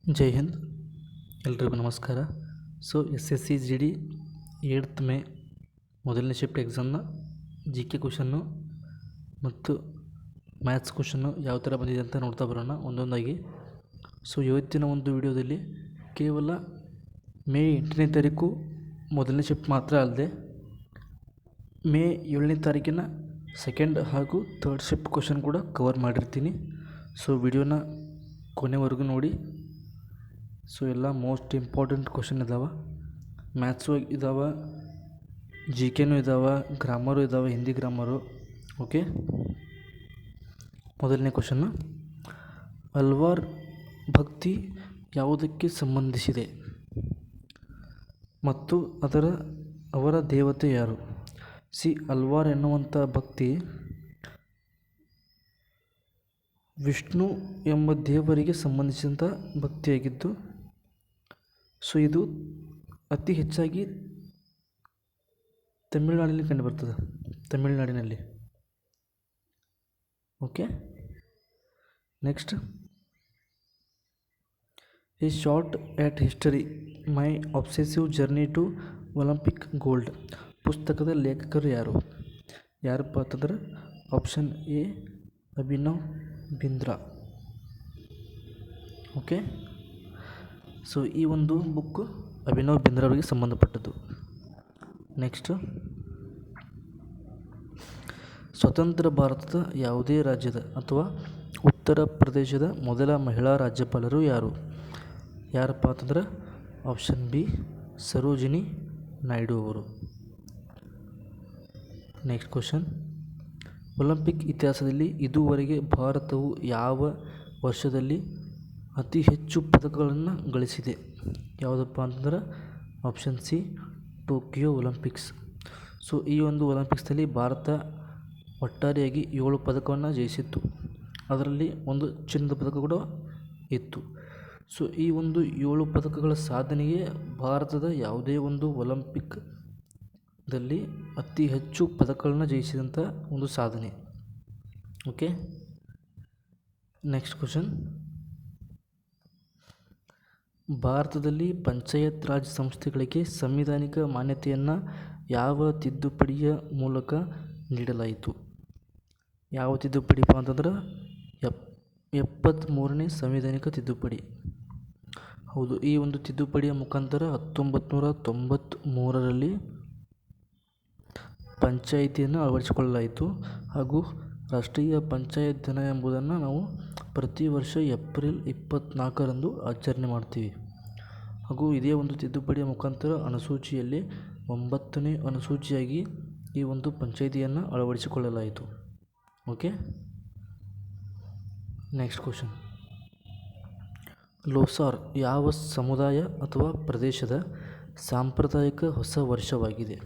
ಜೈ ಹಿಂದ್. ಎಲ್ರಿಗೂ ನಮಸ್ಕಾರ. SSC GD 8th May ಮೊದಲನೇ ಶಿಫ್ಟ್ ಎಕ್ಸಾಮ್ನ GK ಕ್ವಶನ್ನು ಮತ್ತು ಮ್ಯಾಥ್ಸ್ ಕ್ವಶನ್ನು ಯಾವ ಥರ ಬಂದಿದೆ ಅಂತ ನೋಡ್ತಾ ಬರೋಣ ಒಂದೊಂದಾಗಿ. ಇವತ್ತಿನ ಒಂದು ವಿಡಿಯೋದಲ್ಲಿ ಕೇವಲ ಮೇ 8ನೇ ತಾರೀಕು ಮೊದಲನೇ ಶಿಫ್ಟ್ ಮಾತ್ರ ಅಲ್ಲದೆ ಮೇ 7ನೇ ತಾರೀಕಿನ ಸೆಕೆಂಡ್ ಹಾಗೂ ಥರ್ಡ್ ಶಿಫ್ಟ್ ಕ್ವಶನ್ ಕೂಡ ಕವರ್ ಮಾಡಿರ್ತೀನಿ. ವಿಡಿಯೋನ ಕೊನೆವರೆಗೂ ನೋಡಿ. ಎಲ್ಲ ಮೋಸ್ಟ್ ಇಂಪಾರ್ಟೆಂಟ್ ಕ್ವಶನ್ ಇದ್ದಾವೆ. ಮ್ಯಾಥ್ಸು ಇದ್ದಾವೆ, GKನೂ ಇದ್ದಾವೆ, ಗ್ರಾಮರು ಇದ್ದಾವೆ, ಹಿಂದಿ ಗ್ರಾಮರು. ಓಕೆ, ಮೊದಲನೇ ಕ್ವಶನ್ನು, ಅಲ್ವಾರ್ ಭಕ್ತಿ ಯಾವುದಕ್ಕೆ ಸಂಬಂಧಿಸಿದೆ ಮತ್ತು ಅವರ ದೇವತೆ ಯಾರು? ಅಲ್ವಾರ್ ಎನ್ನುವಂಥ ಭಕ್ತಿ ವಿಷ್ಣು ಎಂಬ ದೇವರಿಗೆ ಸಂಬಂಧಿಸಿದಂಥ ಭಕ್ತಿಯಾಗಿದ್ದು, ಇದು ಅತಿ ಹೆಚ್ಚಾಗಿ ತಮಿಳುನಾಡಿನಲ್ಲಿ ಕಂಡುಬರ್ತದೆ. ತಮಿಳುನಾಡಿನಲ್ಲಿ. Okay, next, a shot at history my obsessive journey to Olympic gold ಪುಸ್ತಕದ ಲೇಖಕರು ಯಾರಪ್ಪ ಅಂತಂದ್ರೆ option A Abhinav Bindra. Okay, ಈ ಒಂದು ಬುಕ್ಕು ಅಭಿನವ್ ಬಿಂದ್ರಾ ಅವರಿಗೆ ಸಂಬಂಧಪಟ್ಟದ್ದು. ನೆಕ್ಸ್ಟ್, ಸ್ವತಂತ್ರ ಭಾರತದ ಯಾವುದೇ ರಾಜ್ಯದ ಅಥವಾ ಉತ್ತರ ಪ್ರದೇಶದ ಮೊದಲ ಮಹಿಳಾ ರಾಜ್ಯಪಾಲರು ಯಾರಪ್ಪ ಅಂತಂದ್ರೆ ಆಪ್ಷನ್ ಬಿ ಸರೋಜಿನಿ ನಾಯ್ಡು ಅವರು. ನೆಕ್ಸ್ಟ್ ಕ್ವಶನ್, ಒಲಿಂಪಿಕ್ ಇತಿಹಾಸದಲ್ಲಿ ಇದುವರೆಗೆ ಭಾರತವು ಯಾವ ವರ್ಷದಲ್ಲಿ ಅತಿ ಹೆಚ್ಚು ಪದಕಗಳನ್ನು ಗಳಿಸಿದೆ? ಯಾವುದಪ್ಪ ಅಂತಂದ್ರೆ ಆಪ್ಷನ್ ಸಿ ಟೋಕಿಯೋ ಒಲಿಂಪಿಕ್ಸ್. ಈ ಒಂದು ಒಲಿಂಪಿಕ್ಸ್ನಲ್ಲಿ ಭಾರತ ಒಟ್ಟಾರೆಯಾಗಿ 7 ಪದಕವನ್ನು ಜಯಿಸಿತ್ತು. ಅದರಲ್ಲಿ ಒಂದು ಚಿನ್ನದ ಪದಕ ಕೂಡ ಇತ್ತು. ಈ ಒಂದು 7 ಪದಕಗಳ ಸಾಧನೆಯೇ ಭಾರತದ ಯಾವುದೇ ಒಂದು ಒಲಿಂಪಿಕ್ದಲ್ಲಿ ಅತಿ ಹೆಚ್ಚು ಪದಕಗಳನ್ನು ಜಯಿಸಿದಂಥ ಒಂದು ಸಾಧನೆ. ಓಕೆ, ನೆಕ್ಸ್ಟ್ ಕ್ವಶನ್, ಭಾರತದಲ್ಲಿ ಪಂಚಾಯತ್ ರಾಜ್ ಸಂಸ್ಥೆಗಳಿಗೆ ಸಂವಿಧಾನಿಕ ಮಾನ್ಯತೆಯನ್ನು ಯಾವ ತಿದ್ದುಪಡಿಯ ಮೂಲಕ ನೀಡಲಾಯಿತು? ಯಾವ ತಿದ್ದುಪಡಿಪ್ಪ ಅಂತಂದ್ರೆ 73ನೇ ಸಂವಿಧಾನಿಕ ತಿದ್ದುಪಡಿ. ಹೌದು, ಈ ಒಂದು ತಿದ್ದುಪಡಿಯ ಮುಖಾಂತರ 1993ರಲ್ಲಿ ಪಂಚಾಯಿತಿಯನ್ನು ಅಳವಡಿಸಿಕೊಳ್ಳಲಾಯಿತು ಹಾಗೂ ರಾಷ್ಟ್ರೀಯ ಪಂಚಾಯತ್ ದಿನ ಎಂಬುದನ್ನು ನಾವು ಪ್ರತಿ ವರ್ಷ ಏಪ್ರಿಲ್ 24ರಂದು ಆಚರಣೆ ಮಾಡ್ತೀವಿ. ಹಾಗೂ ಇದೇ ಒಂದು ತಿದ್ದುಪಡಿಯ ಮುಖಾಂತರ ಅನುಸೂಚಿಯಲ್ಲಿ 9ನೇ ಅನುಸೂಚಿಯಾಗಿ ಈ ಒಂದು ಪಂಚಾಯಿತಿಯನ್ನು ಅಳವಡಿಸಿಕೊಳ್ಳಲಾಯಿತು. ಓಕೆ, ನೆಕ್ಸ್ಟ್ ಕ್ವಶನ್, ಲೋಸಾರ್ ಯಾವ ಸಮುದಾಯ ಅಥವಾ ಪ್ರದೇಶದ ಸಾಂಪ್ರದಾಯಿಕ ಹೊಸ ವರ್ಷವಾಗಿದೆ?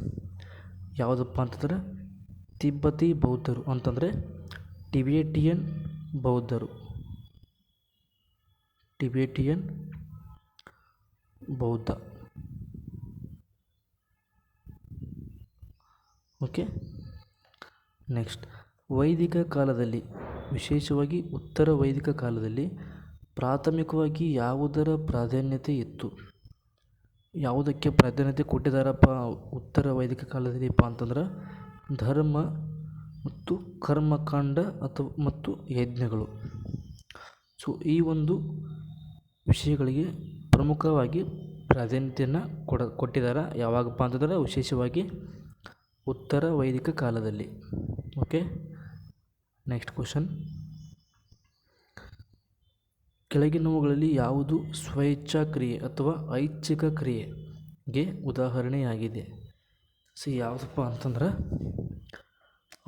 ಯಾವುದಪ್ಪ ಅಂತಂದರೆ ತಿಬ್ಬತಿ ಬೌದ್ಧರು ಅಂತಂದರೆ ಟಿಬೇಟಿಯನ್ ಬೌದ್ಧರು. ಟಿಬೇಟಿಯನ್ ಬೌದ್ಧ. ಓಕೆ, ನೆಕ್ಸ್ಟ್, ವೈದಿಕ ಕಾಲದಲ್ಲಿ, ವಿಶೇಷವಾಗಿ ಉತ್ತರ ವೈದಿಕ ಕಾಲದಲ್ಲಿ ಪ್ರಾಥಮಿಕವಾಗಿ ಯಾವುದರ ಪ್ರಾಧಾನ್ಯತೆ ಇತ್ತು? ಯಾವುದಕ್ಕೆ ಪ್ರಾಧಾನ್ಯತೆ ಕೊಟ್ಟಿದ್ದಾರಪ್ಪ ಉತ್ತರ ವೈದಿಕ ಕಾಲದಲ್ಲಿಪ್ಪ ಅಂತಂದ್ರೆ ಧರ್ಮ ಮತ್ತು ಕರ್ಮಕಾಂಡ ಮತ್ತು ಯಜ್ಞಗಳು. ಈ ಒಂದು ವಿಷಯಗಳಿಗೆ ಪ್ರಮುಖವಾಗಿ ಪ್ರಾಧಾನ್ಯತೆಯನ್ನು ಕೊಟ್ಟಿದ್ದಾರೆ. ಯಾವಾಗಪ್ಪ ಅಂತಂದ್ರೆ ವಿಶೇಷವಾಗಿ ಉತ್ತರ ವೈದಿಕ ಕಾಲದಲ್ಲಿ. ಓಕೆ, ನೆಕ್ಸ್ಟ್ ಕ್ವಶನ್, ಕೆಳಗಿನವುಗಳಲ್ಲಿ ಯಾವುದು ಸ್ವೇಚ್ಛಾ ಕ್ರಿಯೆ ಅಥವಾ ಐಚ್ಛಿಕ ಕ್ರಿಯೆಗೆ ಉದಾಹರಣೆಯಾಗಿದೆ? ಯಾವುದಪ್ಪ ಅಂತಂದ್ರೆ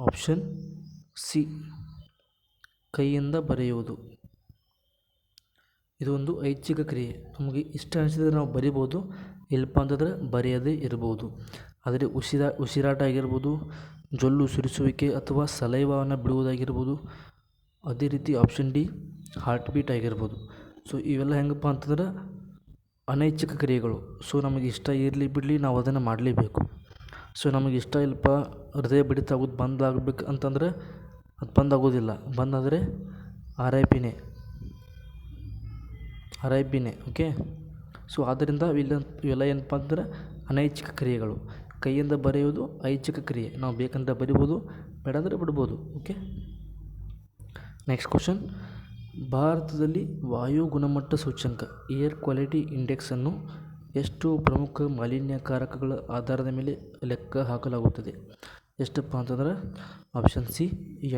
ಆಪ್ಷನ್ ಸಿ ಕೈಯಿಂದ ಬರೆಯುವುದು. ಇದು ಒಂದು ಐಚ್ಛಿಕ ಕ್ರಿಯೆ. ನಮಗೆ ಇಷ್ಟ ಅನಿಸಿದರೆ ನಾವು ಬರಿಬೋದು, ಇಲ್ಲಪ್ಪ ಅಂತಂದ್ರೆ ಬರೆಯದೇ ಇರ್ಬೋದು. ಆದರೆ ಉಸಿರಾಟ ಆಗಿರ್ಬೋದು, ಜೊಲ್ಲು ಸುರಿಸುವಿಕೆ ಅಥವಾ ಸಲೈವಾವನ್ನು ಬಿಡುವುದಾಗಿರ್ಬೋದು. ಅದೇ ರೀತಿ ಆಪ್ಷನ್ ಡಿ ಹಾರ್ಟ್ ಬೀಟ್ ಆಗಿರ್ಬೋದು. ಇವೆಲ್ಲ ಹೆಂಗಪ್ಪ ಅಂತಂದ್ರೆ ಅನೈಚ್ಛಿಕ ಕ್ರಿಯೆಗಳು. ನಮಗೆ ಇಷ್ಟ ಇರಲಿ ಬಿಡಲಿ ನಾವು ಅದನ್ನು ಮಾಡಲೇಬೇಕು. ನಮಗೆ ಇಷ್ಟ ಇಲ್ಲಪ್ಪ, ಹೃದಯ ಬಡಿತ ಆಗೋದು ಬಂದಾಗಬೇಕು ಅಂತಂದರೆ ಅದು ಬಂದಾಗೋದಿಲ್ಲ. ಬಂದಾದರೆ RIPನೇ. ಅರಬಿನೇ. ಓಕೆ, ಸೊ ಆದ್ದರಿಂದ ಇವೆಲ್ಲ ಏನಪ್ಪ ಅಂದ್ರೆ ಅನೈಚ್ಛಿಕ ಕ್ರಿಯೆಗಳು. ಕೈಯಿಂದ ಬರೆಯುವುದು ಐಚ್ಛಿಕ ಕ್ರಿಯೆ, ನಾವು ಬೇಕಂದ್ರೆ ಬರಿಬೋದು, ಬೇಡಂದರೆ ಬಿಡ್ಬೋದು. Okay, next question. ಭಾರತದಲ್ಲಿ ವಾಯು ಗುಣಮಟ್ಟ ಸೂಚ್ಯಂಕ ಏರ್ ಕ್ವಾಲಿಟಿ ಇಂಡೆಕ್ಸನ್ನು ಎಷ್ಟು ಪ್ರಮುಖ ಮಾಲಿನ್ಯಕಾರಕಗಳ ಆಧಾರದ ಮೇಲೆ ಲೆಕ್ಕ ಹಾಕಲಾಗುತ್ತದೆ? ಎಷ್ಟಪ್ಪ ಅಂತಂದ್ರೆ ಆಪ್ಷನ್ ಸಿ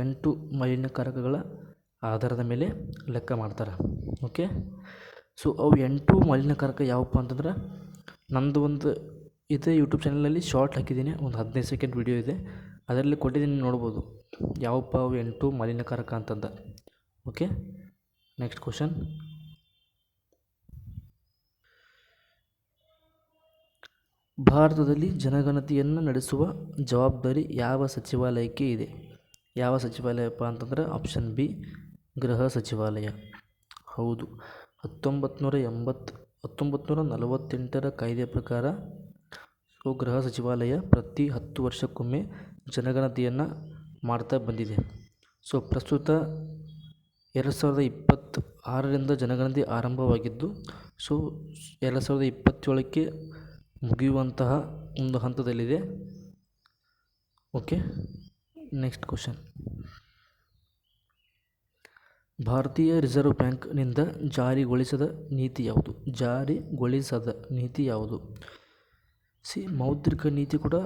8 ಮಾಲಿನ್ಯಕಾರಕಗಳ ಆಧಾರದ ಮೇಲೆ ಲೆಕ್ಕ ಮಾಡ್ತಾರೆ. ಓಕೆ, ಸೊ ಅವು 8 ಮಾಲಿನ್ಯಕಾರಕ ಯಾವಪ್ಪ ಅಂತಂದ್ರೆ, ನಮ್ಮದು ಒಂದು ಇದೇ ಯೂಟ್ಯೂಬ್ ಚಾನಲಲ್ಲಿ ಶಾರ್ಟ್ ಹಾಕಿದ್ದೀನಿ, ಒಂದು 15 ಸೆಕೆಂಡ್ ವಿಡಿಯೋ ಇದೆ, ಅದರಲ್ಲಿ ಕೊಟ್ಟಿದ್ದೀನಿ, ನೋಡ್ಬೋದು ಯಾವಪ್ಪ ಅವು 8 ಮಾಲಿನ್ಯಕಾರಕ ಅಂತಂದ. Okay, next question. ಭಾರತದಲ್ಲಿ ಜನಗಣತಿಯನ್ನು ನಡೆಸುವ ಜವಾಬ್ದಾರಿ ಯಾವ ಸಚಿವಾಲಯಕ್ಕೆ ಇದೆ? ಯಾವ ಸಚಿವಾಲಯಪ್ಪ ಅಂತಂದ್ರೆ ಆಪ್ಷನ್ ಬಿ ಗೃಹ ಸಚಿವಾಲಯ. ಹೌದು, 1948ರ ಕಾಯ್ದೆಯ ಪ್ರಕಾರ ಗೃಹ ಸಚಿವಾಲಯ ಪ್ರತಿ 10 ವರ್ಷಕ್ಕೊಮ್ಮೆ ಜನಗಣತಿಯನ್ನು ಮಾಡ್ತಾ ಬಂದಿದೆ. ಸೊ ಪ್ರಸ್ತುತ 2026ರಿಂದ ಜನಗಣತಿ ಆರಂಭವಾಗಿದ್ದು, ಸೊ 2027ಕ್ಕೆ ಮುಗಿಯುವಂತಹ ಒಂದು ಹಂತದಲ್ಲಿದೆ. Okay, next question. ಭಾರತೀಯ ರಿಸರ್ವ್ ಬ್ಯಾಂಕ್ನಿಂದ ಜಾರಿಗೊಳಿಸದ ನೀತಿ ಯಾವುದು? ಮೌದ್ರಿಕ ನೀತಿ ಕೂಡ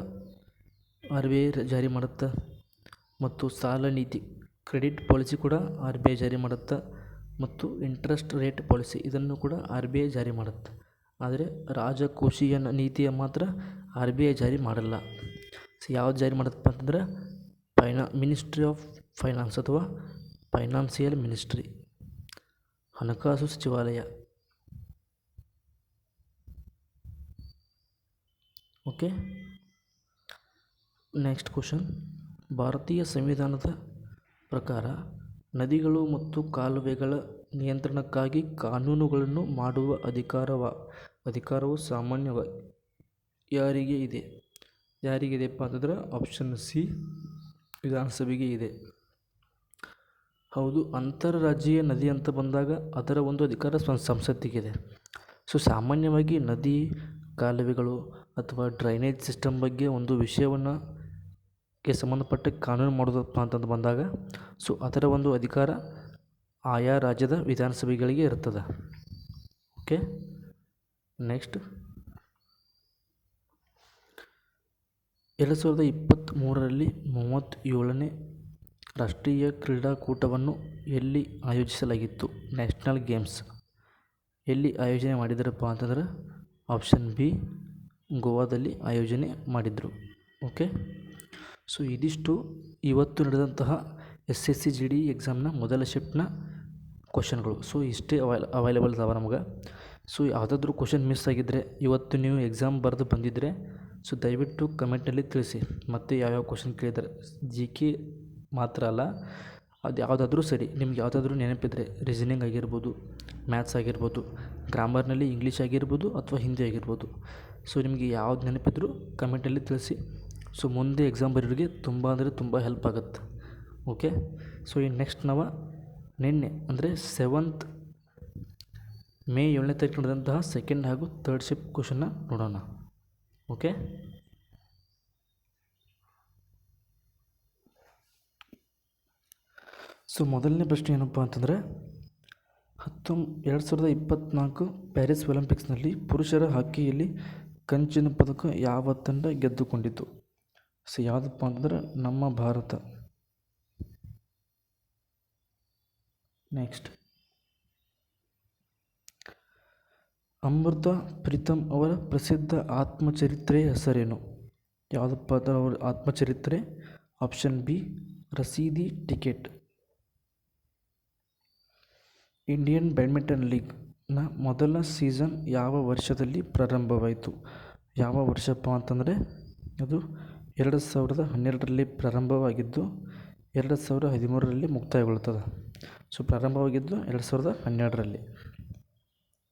RBI ಜಾರಿ ಮಾಡುತ್ತೆ, ಮತ್ತು ಸಾಲ ನೀತಿ ಕ್ರೆಡಿಟ್ ಪಾಲಿಸಿ ಕೂಡ RBI ಜಾರಿ ಮಾಡುತ್ತೆ, ಮತ್ತು ಇಂಟ್ರೆಸ್ಟ್ ರೇಟ್ ಪಾಲಿಸಿ ಇದನ್ನು ಕೂಡ RBI ಜಾರಿ ಮಾಡುತ್ತೆ. ಆದರೆ ರಾಜಕೋಶೀಯ ನೀತಿಯ ಮಾತ್ರ RBI ಜಾರಿ ಮಾಡಲ್ಲ. ಯಾವ್ದು ಜಾರಿ ಮಾಡುತ್ತಪ್ಪ ಅಂತಂದ್ರೆ ಮಿನಿಸ್ಟ್ರಿ ಆಫ್ ಫೈನಾನ್ಸ್ ಅಥವಾ ಫೈನಾನ್ಸಿಯಲ್ ಮಿನಿಸ್ಟ್ರಿ, ಹಣಕಾಸು ಸಚಿವಾಲಯ. Okay, next question. ಭಾರತೀಯ ಸಂವಿಧಾನದ ಪ್ರಕಾರ ನದಿಗಳು ಮತ್ತು ಕಾಲುವೆಗಳ ನಿಯಂತ್ರಣಕ್ಕಾಗಿ ಕಾನೂನುಗಳನ್ನು ಮಾಡುವ ಅಧಿಕಾರವು ಸಾಮಾನ್ಯವಾಗಿ ಯಾರಿಗೆ ಇದೆಯಪ್ಪ ಅಂತಂದ್ರೆ ಆಪ್ಷನ್ ಸಿ ವಿಧಾನಸಭೆಗೆ ಇದೆ. ಹೌದು, ಅಂತಾರಾಜ್ಯೀಯ ನದಿ ಅಂತ ಬಂದಾಗ ಅದರ ಒಂದು ಅಧಿಕಾರ ಸಂಸತ್ತಿಗಿದೆ. ಸೊ ಸಾಮಾನ್ಯವಾಗಿ ನದಿ, ಕಾಲುವೆಗಳು ಅಥವಾ ಡ್ರೈನೇಜ್ ಸಿಸ್ಟಮ್ ಬಗ್ಗೆ ಒಂದು ವಿಷಯವನ್ನು ಸಂಬಂಧಪಟ್ಟ ಕಾನೂನು ಮಾಡೋದಪ್ಪ ಅಂತಂದು ಬಂದಾಗ, ಸೊ ಅದರ ಒಂದು ಅಧಿಕಾರ ಆಯಾ ರಾಜ್ಯದ ವಿಧಾನಸಭೆಗಳಿಗೆ ಇರ್ತದೆ. Okay, next. 2023ರಲ್ಲಿ 37ನೇ ರಾಷ್ಟ್ರೀಯ ಕ್ರೀಡಾಕೂಟವನ್ನು ಎಲ್ಲಿ ಆಯೋಜಿಸಲಾಗಿತ್ತು? ನ್ಯಾಷನಲ್ ಗೇಮ್ಸ್ ಎಲ್ಲಿ ಆಯೋಜನೆ ಮಾಡಿದರಪ್ಪ ಅಂತಂದ್ರೆ ಆಪ್ಷನ್ ಬಿ ಗೋವಾದಲ್ಲಿ ಆಯೋಜನೆ ಮಾಡಿದರು. ಓಕೆ, ಸೊ ಇದಿಷ್ಟು ಇವತ್ತು ನಡೆದಂತಹ SSC GD ಎಕ್ಸಾಮ್ನ ಮೊದಲ ಶಿಫ್ಟ್ನ ಕ್ವಶನ್ಗಳು. ಸೊ ಇಷ್ಟೇ ಅವೈಲೇಬಲ್ ಇದಾವೆ ನಮಗೆ. ಸೊ ಯಾವುದಾದ್ರೂ ಕ್ವಶನ್ ಮಿಸ್ ಆಗಿದ್ದರೆ, ಇವತ್ತು ನೀವು ಎಕ್ಸಾಮ್ ಬರೆದು ಬಂದಿದ್ದರೆ, ಸೊ ದಯವಿಟ್ಟು ಕಮೆಂಟಲ್ಲಿ ತಿಳಿಸಿ. ಮತ್ತು ಯಾವ್ಯಾವ ಕ್ವಶನ್ ಕೇಳಿದ್ದಾರೆ, GK ಮಾತ್ರ ಅಲ್ಲ, ಅದು ಯಾವುದಾದ್ರೂ ಸರಿ, ನಿಮ್ಗೆ ಯಾವುದಾದ್ರೂ ನೆನಪಿದ್ರೆ, ರೀಸನಿಂಗ್ ಆಗಿರ್ಬೋದು, ಮ್ಯಾಥ್ಸ್ ಆಗಿರ್ಬೋದು, ಗ್ರಾಮರ್ನಲ್ಲಿ ಇಂಗ್ಲೀಷ್ ಆಗಿರ್ಬೋದು ಅಥವಾ ಹಿಂದಿ ಆಗಿರ್ಬೋದು, ಸೊ ನಿಮಗೆ ಯಾವ್ದು ನೆನಪಿದ್ರು ಕಮೆಂಟಲ್ಲಿ ತಿಳಿಸಿ. ಸೊ ಮುಂದೆ ಎಕ್ಸಾಮ್ ಬರೋರಿಗೆ ತುಂಬ ಅಂದರೆ ತುಂಬ ಹೆಲ್ಪ್ ಆಗುತ್ತೆ. ಓಕೆ, ಸೊ ಈ ನೆಕ್ಸ್ಟ್ ನಾವು ನಿನ್ನೆ ಅಂದರೆ 7th ಮೇ 7ನೇ ತಾರೀಕು ನಡೆದಂತಹ ಸೆಕೆಂಡ್ ಹಾಗೂ ಥರ್ಡ್ ಶಿಫ್ಟ್ ಕ್ವಶನ್ನ ನೋಡೋಣ. ಓಕೆ, ಸೊ ಮೊದಲನೇ ಪ್ರಶ್ನೆ ಏನಪ್ಪ ಅಂತಂದರೆ, 2024 ಪ್ಯಾರಿಸ್ ಒಲಿಂಪಿಕ್ಸ್ನಲ್ಲಿ ಪುರುಷರ ಹಾಕಿಯಲ್ಲಿ ಕಂಚಿನ ಪದಕ ಯಾವ ತಂಡ ಗೆದ್ದುಕೊಂಡಿತು? ಸೊ ಯಾವುದಪ್ಪ ಅಂತಂದ್ರೆ ನಮ್ಮ ಭಾರತ. ನೆಕ್ಸ್ಟ್, ಅಮೃತಾ ಪ್ರೀತಮ್ ಅವರ ಪ್ರಸಿದ್ಧ ಆತ್ಮಚರಿತ್ರೆಯ ಹೆಸರೇನು? ಯಾವುದಪ್ಪ ಅಂದ್ರೆ ಅವರ ಆತ್ಮಚರಿತ್ರೆ? ಆಪ್ಷನ್ ಬಿ ರಸೀದಿ ಟಿಕೆಟ್. ಇಂಡಿಯನ್ ಬ್ಯಾಡ್ಮಿಂಟನ್ ಲೀಗ್ನ ಮೊದಲ ಸೀಸನ್ ಯಾವ ವರ್ಷದಲ್ಲಿ ಪ್ರಾರಂಭವಾಯಿತು? ಯಾವ ವರ್ಷಪ್ಪ ಅಂತಂದರೆ ಅದು 2012ರಲ್ಲಿ ಪ್ರಾರಂಭವಾಗಿದ್ದು 2013ರಲ್ಲಿ ಮುಕ್ತಾಯಗೊಳ್ಳುತ್ತದೆ. ಸೊ ಪ್ರಾರಂಭವಾಗಿದ್ದು 2012ರಲ್ಲಿ.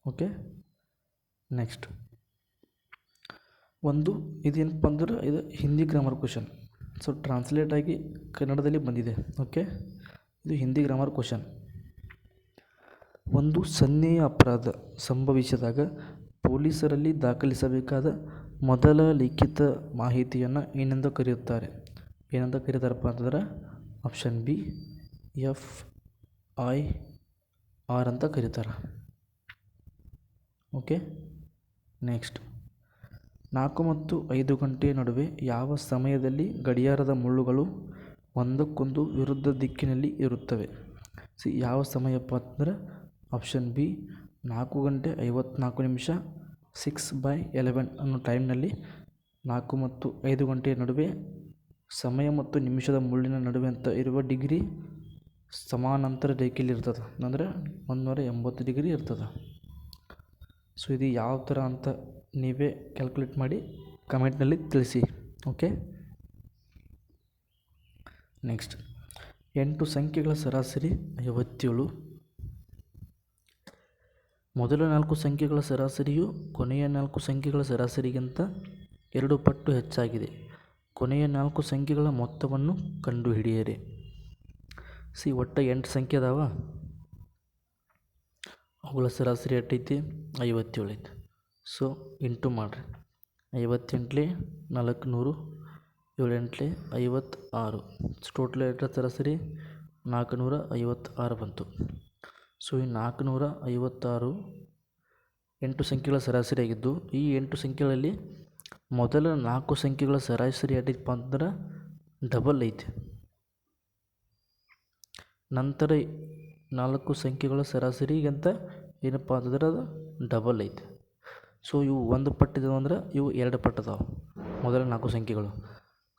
ಓಕೆ, ನೆಕ್ಸ್ಟ್ ಇದೇನಪ್ಪ ಅಂದ್ರೆ ಇದು Hindi grammar question. So translate ಆಗಿ ಕನ್ನಡದಲ್ಲಿ ಬಂದಿದೆ. ಓಕೆ, ಇದು ಹಿಂದಿ ಗ್ರಾಮರ್ ಕ್ವಶನ್. ಒಂದು ಸನ್ನೆಯ ಅಪರಾಧ ಸಂಭವಿಸಿದಾಗ ಪೊಲೀಸರಲ್ಲಿ ದಾಖಲಿಸಬೇಕಾದ ಮೊದಲ ಲಿಖಿತ ಮಾಹಿತಿಯನ್ನು ಏನೆಂದು ಕರೆಯುತ್ತಾರೆ? ಏನಂತ ಕರೀತಾರಪ್ಪ ಅಂತಂದ್ರೆ ಆಪ್ಷನ್ ಬಿ FIR ಅಂತ ಕರೀತಾರೆ. ಓಕೆ, ನೆಕ್ಸ್ಟ್ 4 ಮತ್ತು 5 ಗಂಟೆ ನಡುವೆ ಯಾವ ಸಮಯದಲ್ಲಿ ಗಡಿಯಾರದ ಮುಳ್ಳುಗಳು ಒಂದಕ್ಕೊಂದು ವಿರುದ್ಧ ದಿಕ್ಕಿನಲ್ಲಿ ಇರುತ್ತವೆ? ಯಾವ ಸಮಯಪ್ಪ ಅಂತಂದ್ರೆ ಆಪ್ಷನ್ ಬಿ 4:54 6/11 ಅನ್ನೋ ಟೈಮ್ನಲ್ಲಿ 4 ಮತ್ತು 5 ಗಂಟೆಯ ನಡುವೆ ಸಮಯ ಮತ್ತು ನಿಮಿಷದ ಮುಳ್ಳಿನ ನಡುವೆ ಅಂತ ಇರುವ ಡಿಗ್ರಿ ಸಮಾನಾಂತರ ರೇಖೆಯಲ್ಲಿ ಇರ್ತದೆ, ಅಂದರೆ 180 ಡಿಗ್ರಿ ಇರ್ತದೆ. ಸೊ ಇದು ಯಾವ ಥರ ಅಂತ ನೀವೇ ಕ್ಯಾಲ್ಕುಲೇಟ್ ಮಾಡಿ ಕಮೆಂಟ್ನಲ್ಲಿ ತಿಳಿಸಿ. ಓಕೆ, ನೆಕ್ಸ್ಟ್ 8 ಸಂಖ್ಯೆಗಳ ಸರಾಸರಿ 57. ಮೊದಲ 4 ಸಂಖ್ಯೆಗಳ ಸರಾಸರಿಯು ಕೊನೆಯ 4 ಸಂಖ್ಯೆಗಳ ಸರಾಸರಿಗಿಂತ 2 ಪಟ್ಟು ಹೆಚ್ಚಾಗಿದೆ. ಕೊನೆಯ 4 ಸಂಖ್ಯೆಗಳ ಮೊತ್ತವನ್ನು ಕಂಡುಹಿಡಿಯಿರಿ. ಒಟ್ಟು 8 ಸಂಖ್ಯೆ ಅದಾವ, ಅವುಗಳ ಸರಾಸರಿ ಎಷ್ಟೈತಿ? 57 ಐತಿ. ಸೊ ಇಂಟು ಮಾಡಿರಿ. 58 400, 7 56. ಟೋಟಲ್ ಎಷ್ಟು ಸರಾಸರಿ? 456 ಬಂತು. ಸೊ ಈ 456 8 ಸಂಖ್ಯೆಗಳ ಸರಾಸರಿ ಆಗಿದ್ದು, ಈ 8 ಸಂಖ್ಯೆಗಳಲ್ಲಿ ಮೊದಲ 4 ಸಂಖ್ಯೆಗಳ ಸರಾಸರಿ ಎಷ್ಟೈತಪ್ಪ ಅಂತಂದ್ರೆ ಡಬಲ್ ಐತಿ. ನಂತರ 4 ಸಂಖ್ಯೆಗಳ ಸರಾಸರಿಗಿಂತ ಏನಪ್ಪ ಅಂತಂದ್ರೆ ಅದು ಡಬಲ್ ಐತಿ. ಸೊ ಇವು 1 ಪಟ್ಟಿದಾವೆ ಅಂದ್ರೆ ಇವು 2 ಪಟ್ಟಿದಾವೆ ಮೊದಲ 4 ಸಂಖ್ಯೆಗಳು.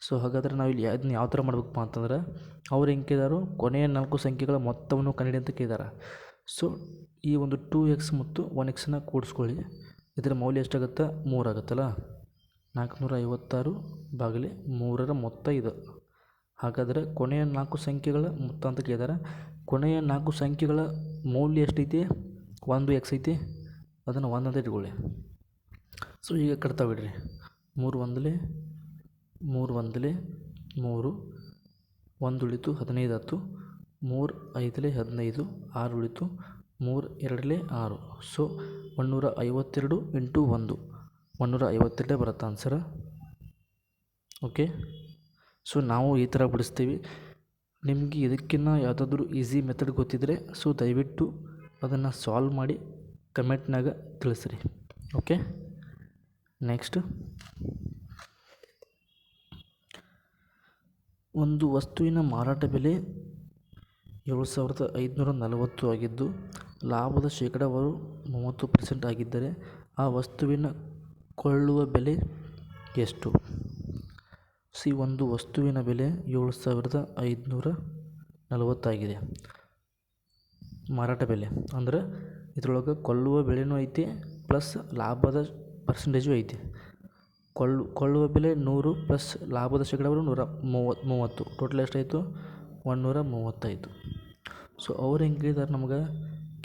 ಸೊ ಹಾಗಾದ್ರೆ ನಾವು ಇಲ್ಲಿ ಅದನ್ನ ಯಾವ ಥರ ಮಾಡ್ಬೇಕಪ್ಪ ಅಂತಂದ್ರೆ, ಅವ್ರು ಹೆಂಗೆ ಕೇಳಿದಾರು, ಕೊನೆಯ 4 ಸಂಖ್ಯೆಗಳ ಮೊತ್ತವನ್ನು ಕಂಡುಹಿಡಿ ಅಂತ ಕೇಳಿದಾರೆ. ಸೊ ಈ ಒಂದು 2x ಮತ್ತು 1xನ ಕೂಡಿಸ್ಕೊಳ್ಳಿ. ಇದರ ಮೌಲ್ಯ ಎಷ್ಟಾಗುತ್ತೆ? 3 ಆಗುತ್ತಲ್ಲ. 456 ಬಾಗಿಲೆ 3ರ ಮೊತ್ತ ಇದು. ಹಾಗಾದರೆ ಕೊನೆಯ 4 ಸಂಖ್ಯೆಗಳ ಮೊತ್ತ ಅಂತ ಕೇಳಿದಾರೆ. ಕೊನೆಯ 4 ಸಂಖ್ಯೆಗಳ ಮೌಲ್ಯ ಎಷ್ಟೈತಿ? 1x ಐತಿ, ಅದನ್ನು 1 ಅಂತ ಇಟ್ಕೊಳ್ಳಿ. ಸೊ ಈಗ ಕಟ್ತಾ ಬಿಡ್ರಿ. 3 1 3 1 3, 1 ಉಳಿತು 15 ಆಯ್ತು, 3 5 15, 6 ಉಳಿತು, 3 2 6. ಸೊ 152 ಇಂಟು 1 152 ಬರುತ್ತೆ ಆನ್ಸರ್. ಓಕೆ, ಸೊ ನಾವು ಈ ಥರ ಬಿಡಿಸ್ತೀವಿ. ನಿಮಗೆ ಇದಕ್ಕಿಂತ ಯಾವುದಾದ್ರೂ ಈಸಿ ಮೆಥಡ್ ಗೊತ್ತಿದ್ದರೆ ಸೊ ದಯವಿಟ್ಟು ಅದನ್ನು ಸಾಲ್ವ್ ಮಾಡಿ ಕಮೆಂಟ್ನಾಗ ತಿಳಿಸ್ರಿ. ಓಕೆ, ನೆಕ್ಸ್ಟ್ ಒಂದು ವಸ್ತುವಿನ ಮಾರಾಟ ಬೆಲೆ 7540 ಆಗಿದ್ದು ಲಾಭದ ಶೇಕಡಾವಾರು 30% ಆಗಿದ್ದರೆ ಆ ವಸ್ತುವಿನ ಕೊಳ್ಳುವ ಬೆಲೆ ಎಷ್ಟು? ಒಂದು ವಸ್ತುವಿನ ಬೆಲೆ 7540 ಆಗಿದೆ. ಮಾರಾಟ ಬೆಲೆ ಅಂದ್ರೆ ಇದರೊಳಗೆ ಕೊಳ್ಳುವ ಬೆಲೆನೂ ಐತಿ ಪ್ಲಸ್ ಲಾಭದ ಪರ್ಸೆಂಟೇಜು ಐತಿ. ಕೊಳ್ಳುವ ಬೆಲೆ 100 ಪ್ಲಸ್ ಲಾಭದ ಶೇಕಡಾವಾರು 130. ಟೋಟಲ್ ಎಷ್ಟಾಯಿತು? 130 ಸೊ ಅವ್ರು ಹೆಂಗೆ ಕೇಳಿದಾರೆ ನಮ್ಗೆ?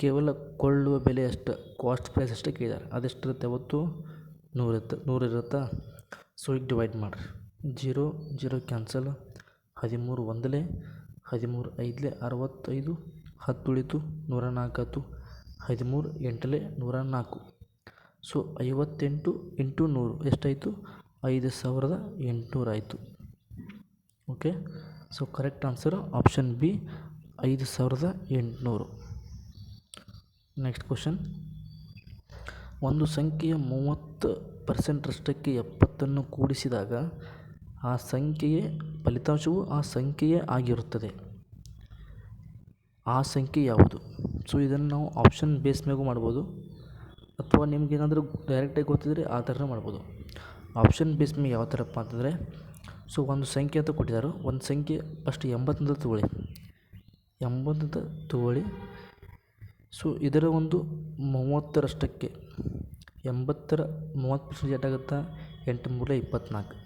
ಕೇವಲ ಕೊಳ್ಳುವ ಬೆಲೆ ಅಷ್ಟು, ಕಾಸ್ಟ್ ಪ್ರೈಸ್ ಅಷ್ಟೇ ಕೇಳಿದಾರೆ. ಅದೆಷ್ಟಿರುತ್ತೆ? ಅವತ್ತು 100 ಇರುತ್ತಾ? ಸೊ ಈಗ ಡಿವೈಡ್ ಮಾಡಿರಿ. 0 0 ಕ್ಯಾನ್ಸಲ್, 13 1 13 5 65, 10 ಉಳಿತು 104 ಆಯ್ತು, 13 8 104. ಸೊ 58 ಇಂಟು 100 ಎಷ್ಟಾಯಿತು? 5800 ಆಯಿತು. Okay, so correct answer option B 5800. Next question, ಒಂದು ಸಂಖ್ಯೆಯ 30%ರಷ್ಟಕ್ಕೆ 70 ಕೂಡಿಸಿದಾಗ ಆ ಸಂಖ್ಯೆಯೇ ಫಲಿತಾಂಶವು ಆ ಸಂಖ್ಯೆಯೇ ಆಗಿರುತ್ತದೆ. ಆ ಸಂಖ್ಯೆ ಯಾವುದು? ಸೊ ಇದನ್ನು ನಾವು ಆಪ್ಷನ್ ಬೇಸ್ ಮೇಗೂ ಮಾಡ್ಬೋದು, ಅಥವಾ ನಿಮ್ಗೇನಾದರೂ ಡೈರೆಕ್ಟಾಗಿ ಗೊತ್ತಿದ್ರೆ ಆ ಥರ ಮಾಡ್ಬೋದು. ಆಪ್ಷನ್ ಬೇಸ್ ಮೇಲೆ ಯಾವ ಥರಪ್ಪ ಅಂತಂದರೆ, ಸೊ ಒಂದು ಸಂಖ್ಯೆ ಅಂತ ಕೊಟ್ಟಿದ್ದಾರೆ. ಒಂದು ಸಂಖ್ಯೆ ಫಸ್ಟ್ 80 ಅಂತ ತೊಗೊಳ್ಳಿ. 80 ಅಂತ ತೊಗೊಳ್ಳಿ. ಸೊ ಇದರ ಒಂದು 30%ರಷ್ಟಕ್ಕೆ 80ರ 30% ಎಷ್ಟಾಗುತ್ತಾ? 8 3 24.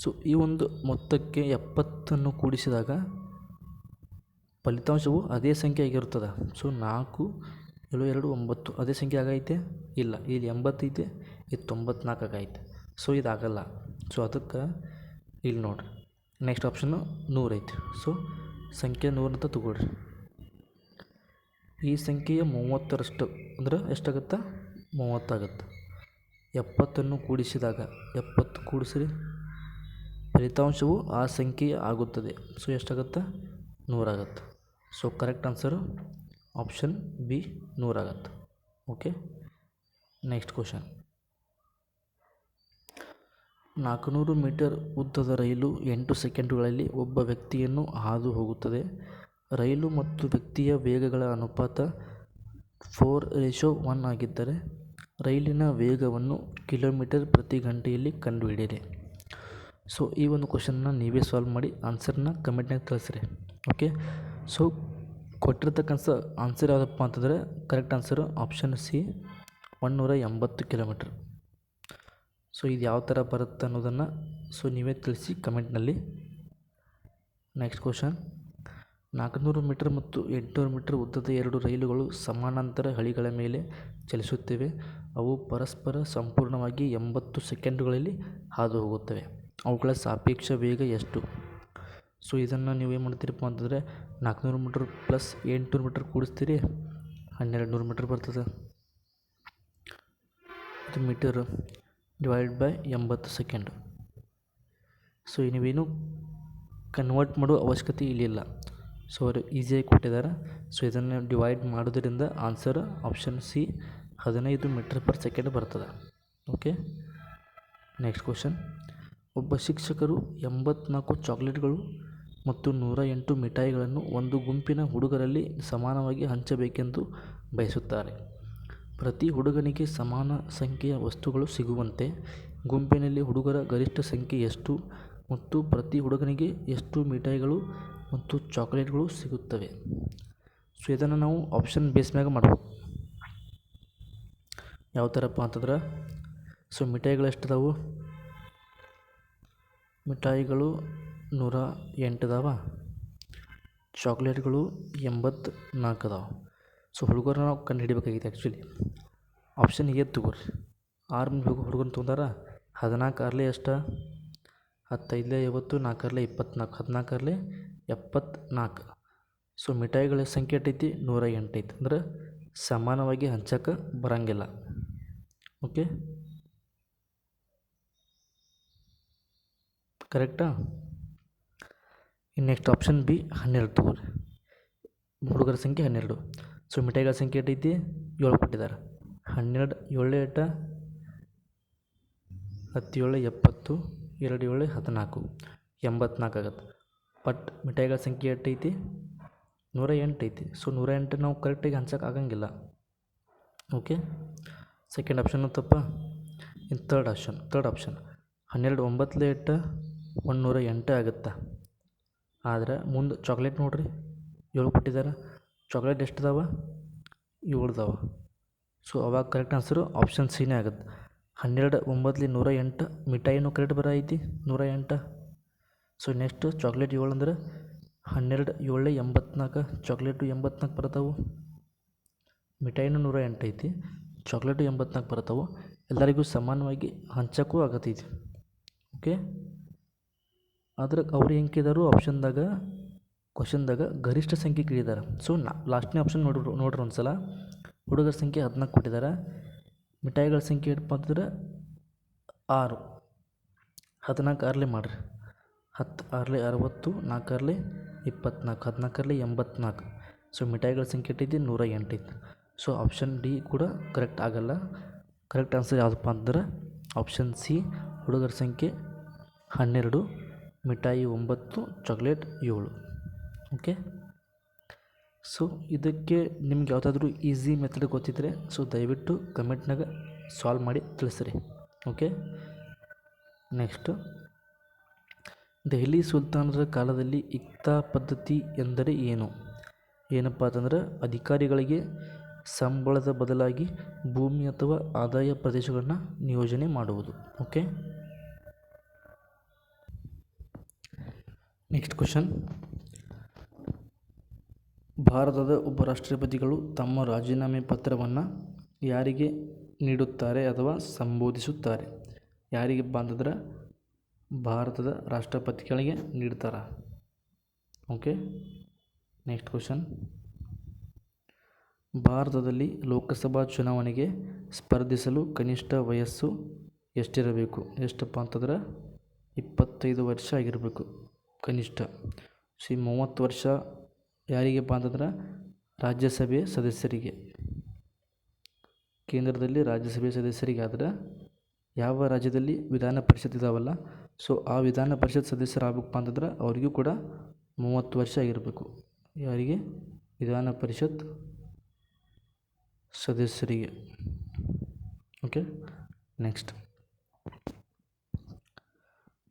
ಸೊ ಈ ಒಂದು ಮೊತ್ತಕ್ಕೆ 70 ಕೂಡಿಸಿದಾಗ ಫಲಿತಾಂಶವು ಅದೇ ಸಂಖ್ಯೆ ಆಗಿರುತ್ತದೆ. ಸೊ 4 7 2 9 ಅದೇ ಸಂಖ್ಯೆ ಆಗೈತೆ? ಇಲ್ಲ, ಇಲ್ಲಿ 80 ಐತೆ, ಇದು 94 ಆಗೈತೆ. ಸೊ ಇದಾಗಲ್ಲ. ಸೊ ಅದಕ್ಕೆ ಇಲ್ಲಿ ನೋಡಿರಿ, ನೆಕ್ಸ್ಟ್ ಆಪ್ಷನ್ನು 100 ಐತೆ. ಸೊ ಸಂಖ್ಯೆ 100 ಅಂತ ತಗೊಳ್ರಿ. ಈ ಸಂಖ್ಯೆಯ 30ರಷ್ಟು ಅಂದರೆ ಎಷ್ಟಾಗುತ್ತೆ? 30 ಆಗುತ್ತೆ. 70 ಕೂಡಿಸಿದಾಗ 70 ಕೂಡಿಸಿರಿ ಫಲಿತಾಂಶವು ಆ ಸಂಖ್ಯೆಯ ಆಗುತ್ತದೆ. ಸೊ ಎಷ್ಟಾಗುತ್ತೆ? 100 ಆಗುತ್ತೆ. So correct answer option B 100 ಆಗುತ್ತೆ. Okay, next question. 400 ಮೀಟರ್ ಉದ್ದದ ರೈಲು 8 ಸೆಕೆಂಡುಗಳಲ್ಲಿ ಒಬ್ಬ ವ್ಯಕ್ತಿಯನ್ನು ಹಾದು ಹೋಗುತ್ತದೆ. ರೈಲು ಮತ್ತು ವ್ಯಕ್ತಿಯ ವೇಗಗಳ ಅನುಪಾತ 4:1 ಆಗಿದ್ದರೆ ರೈಲಿನ ವೇಗವನ್ನು ಕಿಲೋಮೀಟರ್ ಪ್ರತಿ ಗಂಟೆಯಲ್ಲಿ ಕಂಡುಹಿಡಿಯಿರಿ. ಸೊ ಈ ಒಂದು ಕ್ವಶನ್ನ ನೀವೇ ಸಾಲ್ವ್ ಮಾಡಿ ಆನ್ಸರ್ನ ಕಮೆಂಟ್ನಾಗ ತಿಳಿಸ್ರಿ. ಓಕೆ, ಸೊ ಕೊಟ್ಟಿರ್ತಕ್ಕಂಥ ಆನ್ಸರ್ ಯಾವುದಪ್ಪ ಅಂತಂದರೆ correct answer option C 180 kilometre. So ಇದು ಯಾವ ಥರ ಬರುತ್ತೆ ಅನ್ನೋದನ್ನು ನೀವೇ ತಿಳಿಸಿ ಕಮೆಂಟ್ನಲ್ಲಿ. Next question. 400 ಮೀಟರ್ ಮತ್ತು 800 ಮೀಟರ್ ಉದ್ದದ 2 ರೈಲುಗಳು ಸಮಾನಾಂತರ ಹಳಿಗಳ ಮೇಲೆ ಚಲಿಸುತ್ತಿವೆ. ಅವು ಪರಸ್ಪರ ಸಂಪೂರ್ಣವಾಗಿ 80 ಸೆಕೆಂಡುಗಳಲ್ಲಿ ಹಾದು ಹೋಗುತ್ತವೆ. ಅವುಗಳ ಸಾಪೇಕ್ಷ ವೇಗ ಎಷ್ಟು? ಸೊ ಇದನ್ನು ನೀವೇನು ಮಾಡ್ತೀರಪ್ಪ ಅಂತಂದರೆ 400 ಮೀಟರ್ ಪ್ಲಸ್ 800 ಮೀಟರ್ ಕೂಡಿಸ್ತೀರಿ 1200 ಮೀಟರ್ ಬರ್ತದೆ. ಇದು metre divide by 80 second. So ನೀವೇನು ಕನ್ವರ್ಟ್ ಮಾಡೋ ಅವಶ್ಯಕತೆ ಇಲ್ಲಿಲ್ಲ. ಸೊ ಅವರು ಈಸಿಯಾಗಿ ಕೊಟ್ಟಿದ್ದಾರೆ. ಸೊ ಇದನ್ನು ಡಿವೈಡ್ ಮಾಡೋದ್ರಿಂದ answer option C 15 meter per second ಬರ್ತದೆ. Okay, next question. ಒಬ್ಬ ಶಿಕ್ಷಕರು 84 ಚಾಕ್ಲೇಟ್ಗಳು ಮತ್ತು 108 ಮಿಠಾಯಿಗಳನ್ನು ಒಂದು ಗುಂಪಿನ ಹುಡುಗರಲ್ಲಿ ಸಮಾನವಾಗಿ ಹಂಚಬೇಕೆಂದು ಬಯಸುತ್ತಾರೆ. ಪ್ರತಿ ಹುಡುಗನಿಗೆ ಸಮಾನ ಸಂಖ್ಯೆಯ ವಸ್ತುಗಳು ಸಿಗುವಂತೆ ಗುಂಪಿನಲ್ಲಿ ಹುಡುಗರ ಗರಿಷ್ಠ ಸಂಖ್ಯೆ ಎಷ್ಟು ಮತ್ತು ಪ್ರತಿ ಹುಡುಗನಿಗೆ ಎಷ್ಟು ಮಿಠಾಯಿಗಳು ಮತ್ತು ಚಾಕ್ಲೇಟ್ಗಳು ಸಿಗುತ್ತವೆ? ಸೊ ಇದನ್ನು ನಾವು ಆಪ್ಷನ್ ಬೇಸ್ ಮ್ಯಾಗ ಮಾಡ್ಬೋದು. ಯಾವ ಥರಪ್ಪ ಅಂತಂದ್ರೆ ಸೊ ಮಿಠಾಯಿಗಳು ಎಷ್ಟಿದಾವು? ಮಿಠಾಯಿಗಳು 108 ಅದಾವ, ಚಾಕ್ಲೇಟ್ಗಳು 84 ಅದಾವ. ಸೊ ಹುಡುಗರನ್ನ ನಾವು ಕಂಡು ಹಿಡಿಬೇಕಾಗಿತ್ತು ಆ್ಯಕ್ಚುಲಿ. ಆಪ್ಷನ್ ಎ ತಗೋರಿ. 6 ಹುಡುಗರು ತೊಗೊಂಡಾರ. 14 ಎಷ್ಟು? 15 50 4 24 14 74. ಸೊ ಮಿಠಾಯಿಗಳ ಸಂಖ್ಯೆ ಎಷ್ಟೈತಿ? 108 ಐತಿ. ಅಂದ್ರೆ ಸಮಾನವಾಗಿ ಹಂಚಕ್ಕೆ ಬರಂಗಿಲ್ಲ. ಓಕೆ, ಕರೆಕ್ಟಾ? ಇನ್ನು ನೆಕ್ಸ್ಟ್ ಆಪ್ಷನ್ ಬಿ 12 ತಗೋರಿ. ಹುಡುಗರ ಸಂಖ್ಯೆ 12. ಸೊ ಮಿಠಾಯಿಗಳ ಸಂಖ್ಯೆ ಎಷ್ಟೈತಿ? 7 ಕೊಟ್ಟಿದ್ದಾರೆ. 12 7 8 17 70 2 7 14 84 ಆಗುತ್ತೆ. ಬಟ್ ಮಿಠಾಯಿಗಳ ಸಂಖ್ಯೆ ಎಷ್ಟೈತಿ? 108 ಐತಿ. ಸೊ 108 ನಾವು ಕರೆಕ್ಟಾಗಿ ಹಂಚಕ್ಕೆ ಆಗಂಗಿಲ್ಲ. ಓಕೆ, ಸೆಕೆಂಡ್ ಆಪ್ಷನ್ನು ತಪ್ಪ. ಇನ್ನು ಥರ್ಡ್ ಆಪ್ಷನ್ 12 9 8 108 ಆಗುತ್ತೆ. ಆದರೆ ಮುಂದೆ ಚಾಕ್ಲೇಟ್ ನೋಡಿರಿ 7 ಕೊಟ್ಟಿದ್ದಾರೆ. ಚಾಕ್ಲೇಟ್ ಎಷ್ಟು ಅದಾವ? 7 ಅದಾವ. ಸೊ ಅವಾಗ ಕರೆಕ್ಟ್ ಆನ್ಸರು ಆಪ್ಷನ್ ಸಿನೇ ಆಗುತ್ತೆ. 12 9 108 ಮಿಠಾಯಿನೂ ಕರೆಕ್ಟ್ ಐತಿ 108. ಸೊ ನೆಕ್ಸ್ಟ್ ಚಾಕ್ಲೇಟ್ 7 ಅಂದ್ರೆ 12 7 84 ಚಾಕ್ಲೇಟು 84 ಬರ್ತಾವೆ. ಮಿಠಾಯಿನೂ 108 ಐತಿ, ಚಾಕ್ಲೇಟು 84 ಬರ್ತಾವೆ. ಎಲ್ಲರಿಗೂ ಸಮಾನವಾಗಿ ಹಂಚಕ್ಕೂ ಆಗತ್ತೈತಿ. ಓಕೆ, ಆದ್ರೆ ಅವ್ರು ಹೆಂಗೆ ಕೇಳಿದಾರು ಆಪ್ಷನ್ದಾಗ ಕ್ವಶನ್ದಾಗ ಗರಿಷ್ಠ ಸಂಖ್ಯೆ ಕೇಳಿದ್ದಾರೆ. ಸೊ ಲಾಸ್ಟ್ನೇ ಆಪ್ಷನ್ ನೋಡ್ರಿ ಒಂದು ಸಲ. ಹುಡುಗರ ಸಂಖ್ಯೆ 14 ಕೊಟ್ಟಿದ್ದಾರೆ. ಮಿಠಾಯಿಗಳ ಸಂಖ್ಯೆ ಏನಪ್ಪ ಅಂತಂದ್ರೆ 6. 14 6 ಮಾಡಿರಿ. 10 6 60 4 24 14 84. ಸೊ ಮಿಠಾಯಿಗಳ ಸಂಖ್ಯೆ ಎಷ್ಟೈತಿ? 108 ಐತಿ. ಸೊ ಆಪ್ಷನ್ ಡಿ ಕೂಡ ಕರೆಕ್ಟ್ ಆಗಲ್ಲ. ಕರೆಕ್ಟ್ ಆನ್ಸರ್ ಯಾವುದಪ್ಪ ಅಂದ್ರೆ ಆಪ್ಷನ್ ಸಿ ಹುಡುಗರ ಸಂಖ್ಯೆ 12, ಮಿಠಾಯಿ 9, ಚಾಕ್ಲೇಟ್ 7. ಓಕೆ, ಸೊ ಇದಕ್ಕೆ ನಿಮ್ಗೆ ಯಾವುದಾದ್ರೂ ಈಸಿ ಮೆಥಡ್ ಗೊತ್ತಿದ್ದರೆ ಸೊ ದಯವಿಟ್ಟು ಕಮೆಂಟ್ನಾಗ ಸಾಲ್ವ್ ಮಾಡಿ ತಿಳಿಸ್ರಿ. Okay, next. ದೆಹಲಿ ಸುಲ್ತಾನರ ಕಾಲದಲ್ಲಿ ಇಕ್ತಾ ಪದ್ಧತಿ ಎಂದರೆ ಏನಪ್ಪ ಅಂತಂದ್ರೆ ಅಧಿಕಾರಿಗಳಿಗೆ ಸಂಬಳದ ಬದಲಾಗಿ ಭೂಮಿ ಅಥವಾ ಆದಾಯ ಪ್ರದೇಶಗಳನ್ನು ನಿಯೋಜನೆ ಮಾಡುವುದು. Okay, next question. ಭಾರತದ ಉಪರಾಷ್ಟ್ರಪತಿಗಳು ತಮ್ಮ ರಾಜೀನಾಮೆ ಪತ್ರವನ್ನು ಯಾರಿಗೆ ನೀಡುತ್ತಾರೆ ಅಥವಾ ಸಂಬೋಧಿಸುತ್ತಾರೆ? ಯಾರಿಗೆ ಅಂತಂದ್ರೆ ಭಾರತದ ರಾಷ್ಟ್ರಪತಿಗಳಿಗೆ ನೀಡ್ತಾರೆ. Okay, next question. ಭಾರತದಲ್ಲಿ ಲೋಕಸಭಾ ಚುನಾವಣೆಗೆ ಸ್ಪರ್ಧಿಸಲು ಕನಿಷ್ಠ ವಯಸ್ಸು ಎಷ್ಟಿರಬೇಕು? ಎಷ್ಟಪ್ಪ ಅಂತಂದ್ರೆ 25 ವರ್ಷ ಆಗಿರಬೇಕು ಕನಿಷ್ಠ. 30 ವರ್ಷ ಯಾರಿಗಪ್ಪ ಅಂತಂದ್ರೆ ರಾಜ್ಯಸಭೆ ಸದಸ್ಯರಿಗೆ, ಕೇಂದ್ರದಲ್ಲಿ ರಾಜ್ಯಸಭೆ ಸದಸ್ಯರಿಗೆ. ಆದರೆ ಯಾವ ರಾಜ್ಯದಲ್ಲಿ ವಿಧಾನ ಪರಿಷತ್ ಇದಾವಲ್ಲ, ಸೊ ಆ ವಿಧಾನ ಪರಿಷತ್ ಸದಸ್ಯರಾಗಬೇಕಪ್ಪ ಅಂತಂದ್ರೆ ಅವರಿಗೂ ಕೂಡ 30 ವರ್ಷ ಆಗಿರಬೇಕು. ಯಾರಿಗೆ? ವಿಧಾನ ಪರಿಷತ್ ಸದಸ್ಯರಿಗೆ. Okay, next.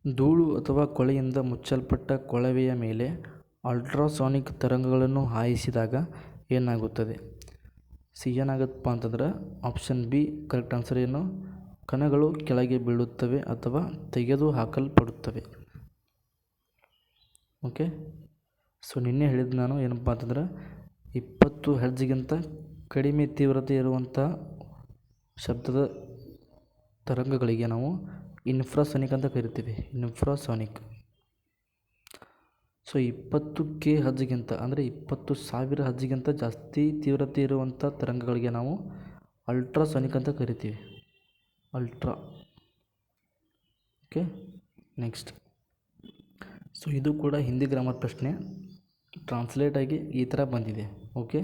ಧೂಳು ಅಥವಾ ಕೊಳೆಯಿಂದ ಮುಚ್ಚಲ್ಪಟ್ಟ ಕೊಳವೆಯ ಮೇಲೆ ಅಲ್ಟ್ರಾಸಾನಿಕ್ ತರಂಗಗಳನ್ನು ಹಾಯಿಸಿದಾಗ ಏನಾಗುತ್ತದೆ? ಏನಾಗುತ್ತಪ್ಪ ಅಂತಂದ್ರೆ ಆಪ್ಷನ್ ಬಿ ಕರೆಕ್ಟ್ ಆನ್ಸರ್ ಏನು? ಕಣಗಳು ಕೆಳಗೆ ಬೀಳುತ್ತವೆ ಅಥವಾ ತೆಗೆದು ಹಾಕಲ್ಪಡುತ್ತವೆ. ಓಕೆ, ಸೊ ನಿನ್ನೆ ಹೇಳಿದ್ದು ನಾನು ಏನಪ್ಪ ಅಂತಂದ್ರೆ 20 ಹರ್ಟ್ಜ್ಗಿಂತ ಕಡಿಮೆ ತೀವ್ರತೆ ಇರುವಂಥ ಶಬ್ದದ ತರಂಗಗಳಿಗೆ ನಾವು ಇನ್ಫ್ರಾಸಾನಿಕ್ ಅಂತ ಕರಿತೀವಿ. ಇನ್ಫ್ರಾಸಾನಿಕ್. ಸೊ 20K ಹರ್ಟ್ಜ್ಗಿಂತ ಅಂದರೆ 20,000 ಹರ್ಟ್ಜ್ಗಿಂತ ಜಾಸ್ತಿ ತೀವ್ರತೆ ಇರುವಂಥ ತರಂಗಗಳಿಗೆ ನಾವು ಅಲ್ಟ್ರಾಸಾನಿಕ್ ಅಂತ ಕರಿತೀವಿ. ಅಲ್ಟ್ರಾ. Okay, next. ಸೊ ಇದು ಕೂಡ ಹಿಂದಿ ಗ್ರಾಮರ್ ಪ್ರಶ್ನೆ, ಟ್ರಾನ್ಸ್ಲೇಟ್ ಆಗಿ ಈ ಥರ ಬಂದಿದೆ. ಓಕೆ,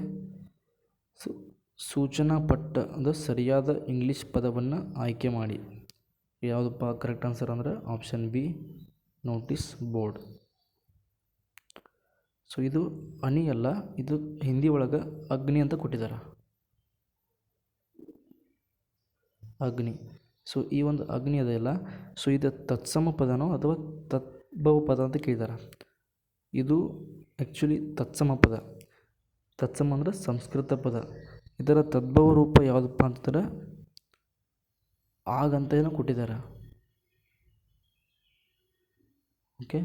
ಸೊ ಸೂಚನಾ ಪಟ್ಟ ಅಂದರೆ ಸರಿಯಾದ ಇಂಗ್ಲೀಷ್ ಪದವನ್ನು ಆಯ್ಕೆ ಮಾಡಿ. ಯಾವುದಪ್ಪ ಕರೆಕ್ಟ್ ಆನ್ಸರ್ ಅಂದರೆ option B notice board. So ಇದು ಅನಿ ಅಲ್ಲ, ಇದು ಹಿಂದಿ ಒಳಗೆ ಅಗ್ನಿ ಅಂತ ಕೊಟ್ಟಿದ್ದಾರೆ. ಅಗ್ನಿ. ಸೊ ಈ ಒಂದು ಅಗ್ನಿ ಅದೆಲ್ಲ, ಸೊ ಇದು ತತ್ಸಮ ಪದನೋ ಅಥವಾ ತದ್ಭವ ಪದ ಅಂತ ಕೇಳಿದ್ದಾರೆ. ಇದು ಆ್ಯಕ್ಚುಲಿ ತತ್ಸಮ ಪದ. ತತ್ಸಮ ಅಂದರೆ ಸಂಸ್ಕೃತ ಪದ. ಇದರ ತದ್ಭವ ರೂಪ ಯಾವುದಪ್ಪ ಅಂತಂದ್ರೆ ಆಗಂತ ಏನೋ ಕೊಟ್ಟಿದ್ದಾರೆ. Okay,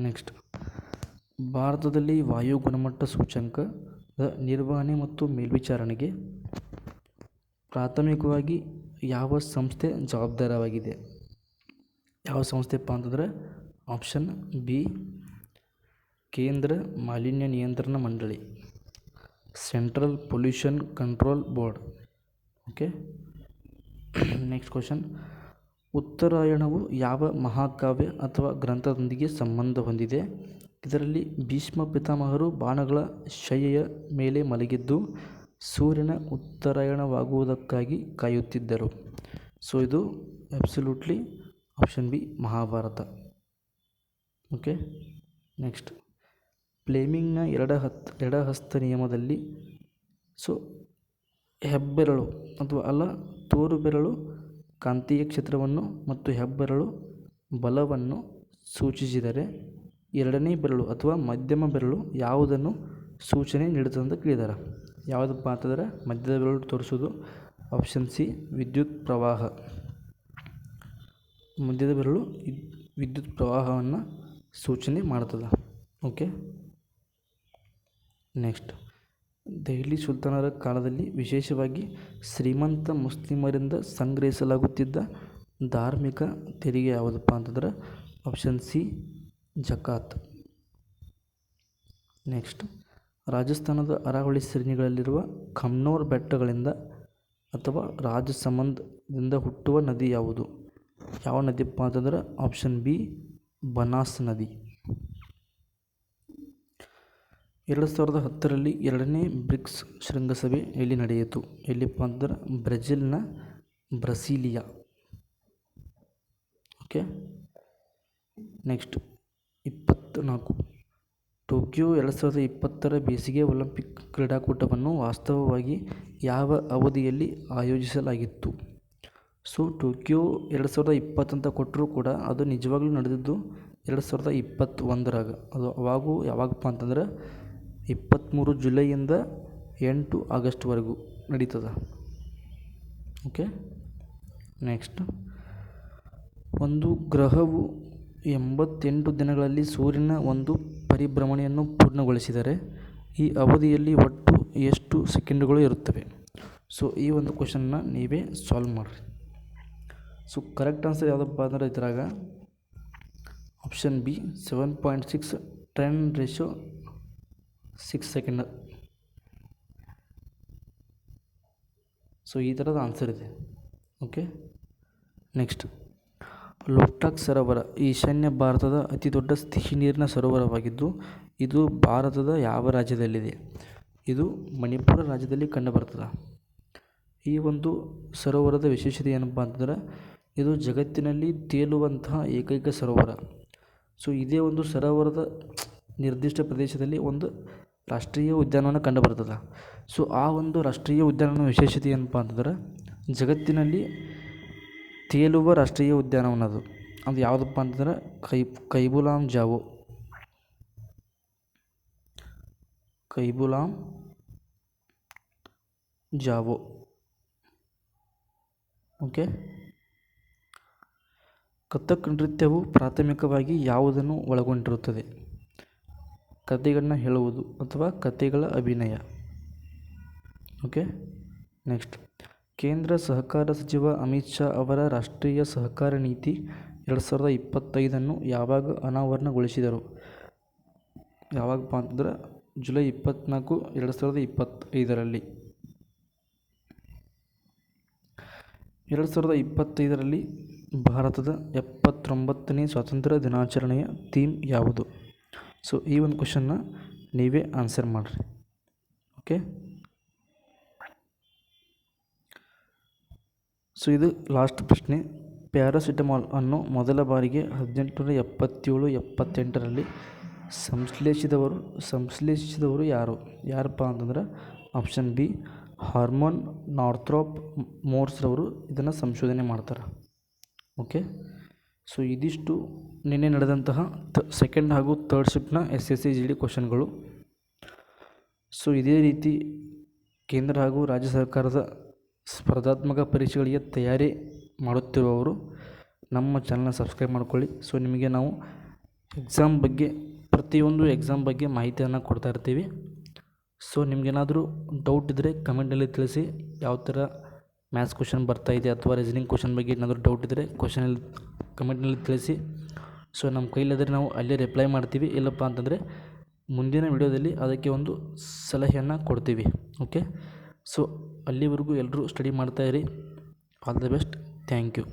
next. ಭಾರತದಲ್ಲಿ ವಾಯು ಗುಣಮಟ್ಟ ಸೂಚ್ಯಂಕದ ನಿರ್ವಹಣೆ ಮತ್ತು ಮೇಲ್ವಿಚಾರಣೆಗೆ ಪ್ರಾಥಮಿಕವಾಗಿ ಯಾವ ಸಂಸ್ಥೆ ಜವಾಬ್ದಾರವಾಗಿದೆ? ಯಾವ ಸಂಸ್ಥೆಪ್ಪ ಅಂತಂದರೆ ಆಪ್ಷನ್ ಬಿ ಕೇಂದ್ರ ಮಾಲಿನ್ಯ ನಿಯಂತ್ರಣ ಮಂಡಳಿ, central pollution control board. Okay, next question. ಉತ್ತರಾಯಣವು ಯಾವ ಮಹಾಕಾವ್ಯ ಅಥವಾ ಗ್ರಂಥದೊಂದಿಗೆ ಸಂಬಂಧ ಹೊಂದಿದೆ? ಇದರಲ್ಲಿ ಭೀಷ್ಮ ಪಿತಾಮಹರು ಬಾಣಗಳ ಶಯ್ಯೆಯ ಮೇಲೆ ಮಲಗಿದ್ದು ಸೂರ್ಯನ ಉತ್ತರಾಯಣವಾಗುವುದಕ್ಕಾಗಿ ಕಾಯುತ್ತಿದ್ದರು. ಸೊ ಇದು absolutely option B Mahabharata. Okay, next. ಫ್ಲೆಮಿಂಗ್ನ ಎಡಹಸ್ತ ನಿಯಮದಲ್ಲಿ ಸೊ ಹೆಬ್ಬೆರಳು ಅಥವಾ ಅಲ್ಲ ತೋರು ಬೆರಳು ಕಾಂತೀಯ ಕ್ಷೇತ್ರವನ್ನು ಮತ್ತು ಹೆಬ್ಬೆರಳು ಬಲವನ್ನು ಸೂಚಿಸಿದರೆ ಎರಡನೇ ಬೆರಳು ಅಥವಾ ಮಧ್ಯಮ ಬೆರಳು ಯಾವುದನ್ನು ಸೂಚನೆ ನೀಡುತ್ತದೆ ಅಂತ ಕೇಳಿದ್ದಾರೆ. ಯಾವುದಪ್ಪ ಅಂತಂದರೆ ಮಧ್ಯದ ಬೆರಳು ತೋರಿಸೋದು ಆಪ್ಷನ್ ಸಿ ವಿದ್ಯುತ್ ಪ್ರವಾಹ. ಮಧ್ಯದ ಬೆರಳು ವಿದ್ಯುತ್ ಪ್ರವಾಹವನ್ನು ಸೂಚನೆ ಮಾಡ್ತದೆ. Okay, next. ದೆಹಲಿ ಸುಲ್ತಾನರ ಕಾಲದಲ್ಲಿ ವಿಶೇಷವಾಗಿ ಶ್ರೀಮಂತ ಮುಸ್ಲಿಮರಿಂದ ಸಂಗ್ರಹಿಸಲಾಗುತ್ತಿದ್ದ ಧಾರ್ಮಿಕ ತೆರಿಗೆ ಯಾವುದಪ್ಪ ಅಂತಂದ್ರೆ ಆಪ್ಷನ್ ಸಿ ಜಕಾತ್. ನೆಕ್ಸ್ಟ್. ರಾಜಸ್ಥಾನದ ಅರಾವಳಿ ಶ್ರೇಣಿಗಳಲ್ಲಿರುವ ಖಮ್ನೋರ್ ಬೆಟ್ಟಗಳಿಂದ ಅಥವಾ ರಾಜಸಮಂದ್ದಿಂದ ಹುಟ್ಟುವ ನದಿ ಯಾವುದು? ಯಾವ ನದಿಯಪ್ಪ ಅಂತಂದ್ರೆ ಆಪ್ಷನ್ ಬಿ ಬನಾಸ್ ನದಿ. 2010ರಲ್ಲಿ 2ನೇ ಬ್ರಿಕ್ಸ್ ಶೃಂಗಸಭೆ ಎಲ್ಲಿ ನಡೆಯಿತು? ಎಲ್ಲಿಪ್ಪ ಅಂತಂದ್ರೆ ಬ್ರೆಜಿಲ್ನ ಬ್ರಸೀಲಿಯಾ. Okay, next. 24. ಟೋಕಿಯೋ 2020ರ ಬೇಸಿಗೆ ಒಲಿಂಪಿಕ್ ಕ್ರೀಡಾಕೂಟವನ್ನು ವಾಸ್ತವವಾಗಿ ಯಾವ ಅವಧಿಯಲ್ಲಿ ಆಯೋಜಿಸಲಾಗಿತ್ತು? ಸೊ ಟೋಕಿಯೋ 2020 ಅಂತ ಕೊಟ್ಟರೂ ಕೂಡ ಅದು ನಿಜವಾಗ್ಲೂ ನಡೆದಿದ್ದು 2021ರಾಗ. ಅದು ಯಾವಾಗಪ್ಪ ಅಂತಂದ್ರೆ 23 ಜುಲೈಯಿಂದ 8 ಆಗಸ್ಟ್ವರೆಗೂ ನಡೀತದೆ. Okay, next. ಒಂದು ಗ್ರಹವು 88 ದಿನಗಳಲ್ಲಿ ಸೂರ್ಯನ ಒಂದು ಪರಿಭ್ರಮಣೆಯನ್ನು ಪೂರ್ಣಗೊಳಿಸಿದರೆ ಈ ಅವಧಿಯಲ್ಲಿ ಒಟ್ಟು ಎಷ್ಟು ಸೆಕೆಂಡುಗಳು ಇರುತ್ತವೆ? ಸೊ ಈ ಒಂದು ಕ್ವಶನ್ನ ನೀವೇ ಸಾಲ್ವ್ ಮಾಡಿರಿ. ಸೊ ಕರೆಕ್ಟ್ ಆನ್ಸರ್ ಯಾವುದಪ್ಪ ಅಂದರೆ ಇದ್ರಾಗ ಆಪ್ಷನ್ ಬಿ 7.6 10⁶ 6 ಸೆಕೆಂಡ್. ಸೊ ಈ ಥರದ ಆನ್ಸರ್ ಇದೆ. ಓಕೆ, ನೆಕ್ಸ್ಟ್ ಲೋಕ್ಟಾಕ್ ಸರೋವರ ಈಶಾನ್ಯ ಭಾರತದ ಅತಿ ದೊಡ್ಡ ಸಿಹಿ ನೀರಿನ ಸರೋವರವಾಗಿದ್ದು ಇದು ಭಾರತದ ಯಾವ ರಾಜ್ಯದಲ್ಲಿದೆ? ಇದು ಮಣಿಪುರ ರಾಜ್ಯದಲ್ಲಿ ಕಂಡುಬರ್ತದೆ. ಈ ಒಂದು ಸರೋವರದ ವಿಶೇಷತೆ ಏನಪ್ಪ ಅಂತಂದ್ರೆ ಇದು ಜಗತ್ತಿನಲ್ಲಿ ತೇಲುವಂತಹ ಏಕೈಕ ಸರೋವರ. ಸೊ ಇದೇ ಒಂದು ಸರೋವರದ ನಿರ್ದಿಷ್ಟ ಪ್ರದೇಶದಲ್ಲಿ ಒಂದು ರಾಷ್ಟ್ರೀಯ ಉದ್ಯಾನವನ ಕಂಡುಬರ್ತದೆ. ಸೊ ಆ ಒಂದು ರಾಷ್ಟ್ರೀಯ ಉದ್ಯಾನವನ ವಿಶೇಷತೆ ಏನಪ್ಪ ಅಂತಂದ್ರೆ ಜಗತ್ತಿನಲ್ಲಿ ತೇಲುವ ರಾಷ್ಟ್ರೀಯ ಉದ್ಯಾನವನ ಅದು ಯಾವುದಪ್ಪ ಅಂತಂದ್ರೆ ಕೈಬುಲಾಮ್ ಜಾವೋ. ಓಕೆ, ಕಥಕ್ ನೃತ್ಯವು ಪ್ರಾಥಮಿಕವಾಗಿ ಯಾವುದನ್ನು ಒಳಗೊಂಡಿರುತ್ತದೆ? ಕಥೆಗಳನ್ನ ಹೇಳುವುದು ಅಥವಾ ಕಥೆಗಳ ಅಭಿನಯ. ಓಕೆ, ನೆಕ್ಸ್ಟ್ ಕೇಂದ್ರ ಸಹಕಾರ ಸಚಿವ ಅಮಿತ್ ಶಾ ಅವರ ರಾಷ್ಟ್ರೀಯ ಸಹಕಾರ ನೀತಿ 2025 ಯಾವಾಗ ಅನಾವರಣಗೊಳಿಸಿದರು? ಯಾವಾಗಪ್ಪ ಅಂತಂದ್ರೆ ಜುಲೈ 24, 2025ರಲ್ಲಿ. 2025ರಲ್ಲಿ ಭಾರತದ 79ನೇ ಸ್ವಾತಂತ್ರ್ಯ ದಿನಾಚರಣೆಯ ಥೀಮ್ ಯಾವುದು? ಸೊ ಈ ಒಂದು ಕ್ವಶನ್ನ ನೀವೇ ಆನ್ಸರ್ ಮಾಡಿರಿ. ಓಕೆ, ಸೊ ಇದು ಲಾಸ್ಟ್ ಪ್ರಶ್ನೆ. ಪ್ಯಾರಾಸಿಟಮಾಲ್ ಅನ್ನು ಮೊದಲ ಬಾರಿಗೆ 1877-78ರಲ್ಲಿ ಸಂಶ್ಲೇಷಿಸಿದವರು ಯಾರಪ್ಪ ಅಂತಂದ್ರೆ ಆಪ್ಷನ್ ಬಿ ಹಾರ್ಮನ್ ನಾರ್ಥ್ರಾಪ್ ಮೋರ್ಸ್ರವರು ಇದನ್ನು ಸಂಶೋಧನೆ ಮಾಡ್ತಾರೆ. ಓಕೆ, ಸೊ ಇದಿಷ್ಟು ನಿನ್ನೆ ನಡೆದಂತಹ ಸೆಕೆಂಡ್ ಹಾಗೂ ಥರ್ಡ್ ಶಿಫ್ಟ್ನ SSC GD ಕ್ವಶನ್ಗಳು. ಸೊ ಇದೇ ರೀತಿ ಕೇಂದ್ರ ಹಾಗೂ ರಾಜ್ಯ ಸರ್ಕಾರದ ಸ್ಪರ್ಧಾತ್ಮಕ ಪರೀಕ್ಷೆಗಳಿಗೆ ತಯಾರಿ ಮಾಡುತ್ತಿರುವವರು ನಮ್ಮ ಚಾನಲ್ನ ಸಬ್ಸ್ಕ್ರೈಬ್ ಮಾಡ್ಕೊಳ್ಳಿ. ಸೊ ನಿಮಗೆ ನಾವು ಪ್ರತಿಯೊಂದು ಎಕ್ಸಾಮ್ ಬಗ್ಗೆ ಮಾಹಿತಿಯನ್ನು ಕೊಡ್ತಾ ಇರ್ತೀವಿ. ಸೊ ನಿಮಗೇನಾದರೂ ಡೌಟ್ ಇದ್ದರೆ ಕಮೆಂಟಲ್ಲಿ ತಿಳಿಸಿ. ಯಾವ ಥರ ಮ್ಯಾಥ್ಸ್ ಕ್ವಶನ್ ಬರ್ತಾಯಿದೆ ಅಥವಾ ರೀಸನಿಂಗ್ ಕ್ವಶನ್ ಬಗ್ಗೆ ಏನಾದರೂ ಡೌಟ್ ಇದ್ದರೆ ಕಮೆಂಟ್ನಲ್ಲಿ ತಿಳಿಸಿ. ಸೊ ನಮ್ಮ ಕೈಲಾದರೆ ನಾವು ಅಲ್ಲೇ ರಿಪ್ಲೈ ಮಾಡ್ತೀವಿ. ಇಲ್ಲಪ್ಪ ಅಂತಂದರೆ ಮುಂದಿನ ವಿಡಿಯೋದಲ್ಲಿ ಅದಕ್ಕೆ ಒಂದು ಸಲಹೆಯನ್ನು ಕೊಡ್ತೀವಿ. ಓಕೆ, ಸೊ ಅಲ್ಲಿವರೆಗೂ ಎಲ್ಲರೂ ಸ್ಟಡಿ ಮಾಡ್ತಾಯಿರಿ. All the best. Thank you.